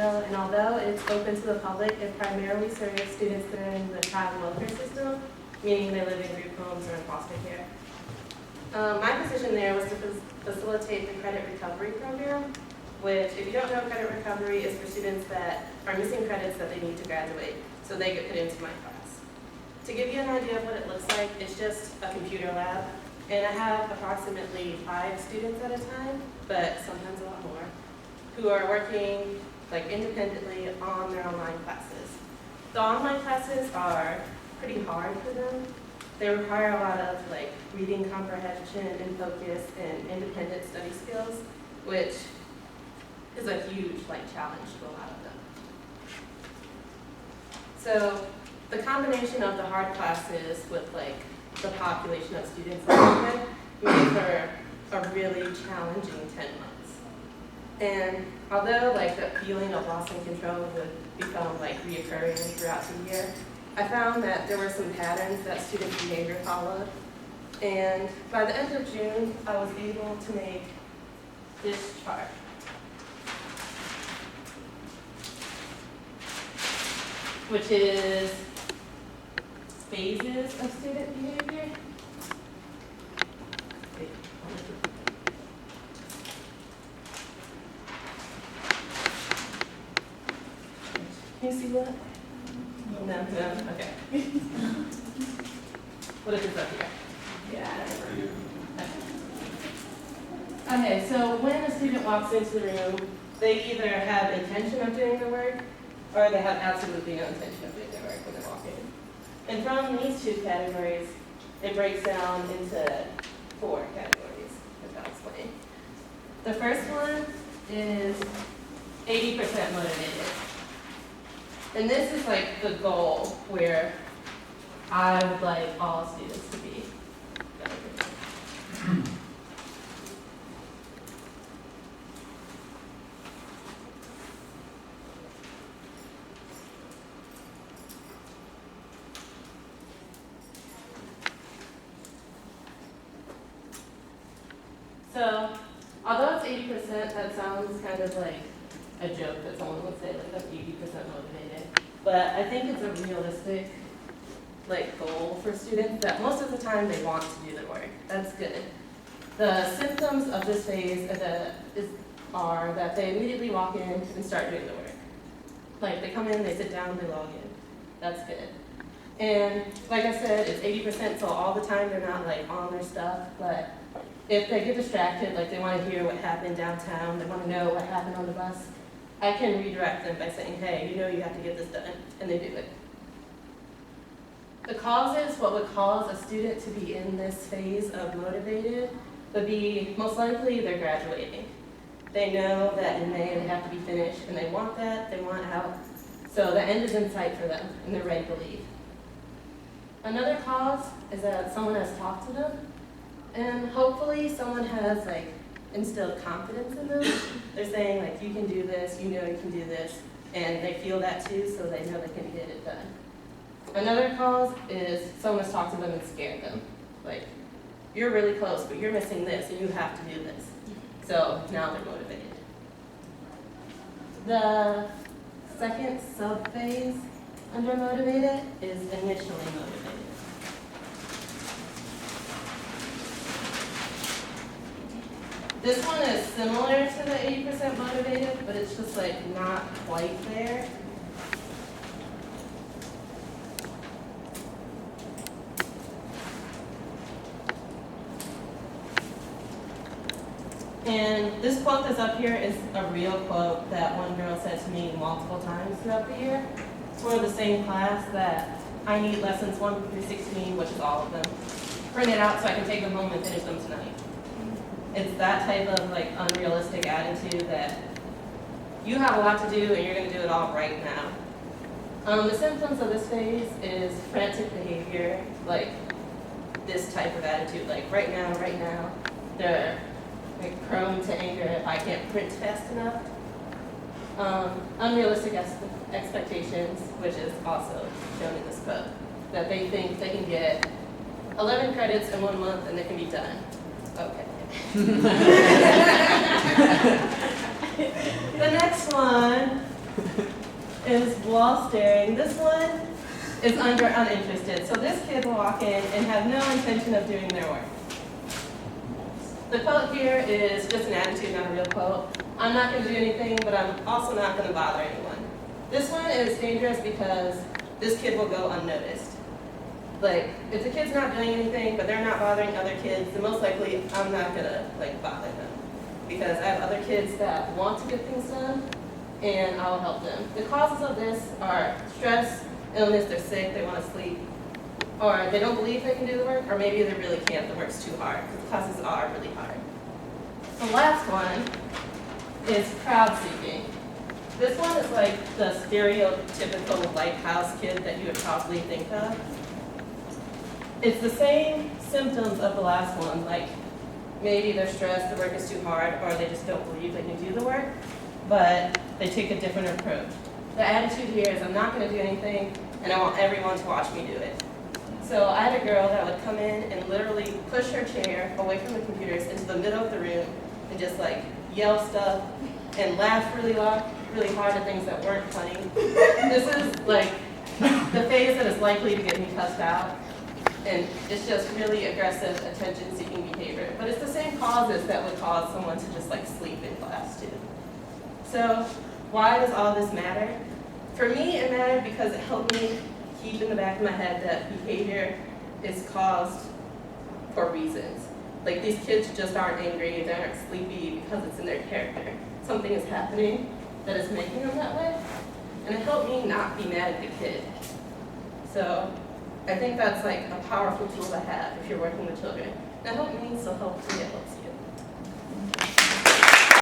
Louisville, and although it's open to the public, it primarily serves students that are in the child welfare system, meaning they live in group homes or in foster care. My position there was to facilitate the credit recovery program, which, if you don't know, credit recovery is for students that are missing credits that they need to graduate, so they get put into my class. To give you an idea of what it looks like, it's just a computer lab, and I have approximately 5 students at a time, but sometimes a lot more, who are working independently on their online classes. The online classes are pretty hard for them. They require a lot of reading comprehension and focus and independent study skills, which is a huge challenge to a lot of them. So the combination of the hard classes with the population of students that made for a really challenging 10 months. And although the feeling of loss and control would become reoccurring throughout the year, I found that there were some patterns that student behavior followed. And by the end of June, I was able to make this chart. Which is phases of student behavior. Can you see that? No, okay. What is this up here? Yeah. Okay, so when a student walks into the room, they either have intention of doing the work or they have absolutely no intention of doing their work when they walk in. And from these 2 categories, it breaks down into 4 categories, which I'll explain. The first one is 80% motivated. And this is the goal where I would like all students to be. So, although it's 80%, that sounds kind of like a joke that someone would say, I'm 80% motivated. But I think it's a realistic goal for students that most of the time they want to do the work. That's good. The symptoms of this phase are that they immediately walk in and start doing the work. They come in, they sit down, they log in. That's good. And like I said, it's 80%, so all the time they're not on their stuff, but if they get distracted, they want to hear what happened downtown, they want to know what happened on the bus, I can redirect them by saying, hey, you have to get this done, and they do it. The causes, what would cause a student to be in this phase of motivated would be most likely they're graduating. They know that in May they have to be finished, and they want that, they want out. So the end is in sight for them, and they're ready to leave. Another cause is that someone has talked to them, and hopefully someone has instilled confidence in them. They're saying you can do this, you can do this, and they feel that too, so they know they can get it done. Another cause is someone has talked to them and scared them. You're really close, but you're missing this, and you have to do this. So now they're motivated. The second sub-phase under motivated is initially motivated. This one is similar to the 80% motivated, but it's just not quite there. And this quote that's up here is a real quote that one girl said to me multiple times throughout the year. It's for the same class that I need lessons 1 through 16, which is all of them, print it out so I can take them home and finish them tonight. It's that type of unrealistic attitude that you have a lot to do and you're going to do it all right now. The symptoms of this phase is frantic behavior, this type of attitude, right now. They're prone to anger if I can't print fast enough. Unrealistic expectations, which is also shown in this quote, that they think they can get 11 credits in 1 month and they can be done. Okay. The next one is wall staring. This one is under uninterested. So this kid will walk in and have no intention of doing their work. The quote here is just an attitude, not a real quote. I'm not going to do anything, but I'm also not going to bother anyone. This one is dangerous because this kid will go unnoticed. Like, if the kid's not doing anything, but they're not bothering other kids, then most likely I'm not going to bother them. Because I have other kids that want to get things done, and I'll help them. The causes of this are stress, illness, they're sick, they want to sleep, or they don't believe they can do the work, or maybe they really can't, the work's too hard, because the classes are really hard. The last one is crowd seeking. This one is like the stereotypical lighthouse kid that you would probably think of. It's the same symptoms of the last one, like maybe they're stressed, the work is too hard, or they just don't believe they can do the work, but they take a different approach. The attitude here is I'm not going to do anything, and I want everyone to watch me do it. So I had a girl that would come in and literally push her chair away from the computers into the middle of the room and just yell stuff and laugh really loud, really hard at things that weren't funny. This is the phase that is likely to get me cussed out. And it's just really aggressive, attention-seeking behavior. But it's the same causes that would cause someone to just sleep in class too. So why does all this matter? For me, it mattered because it helped me keep in the back of my head that behavior is caused for reasons. These kids just aren't angry, they aren't sleepy because it's in their character. Something is happening that is making them that way. And it helped me not be mad at the kid. So I think that's a powerful tool to have if you're working with children. It helped me, so hopefully it helps you.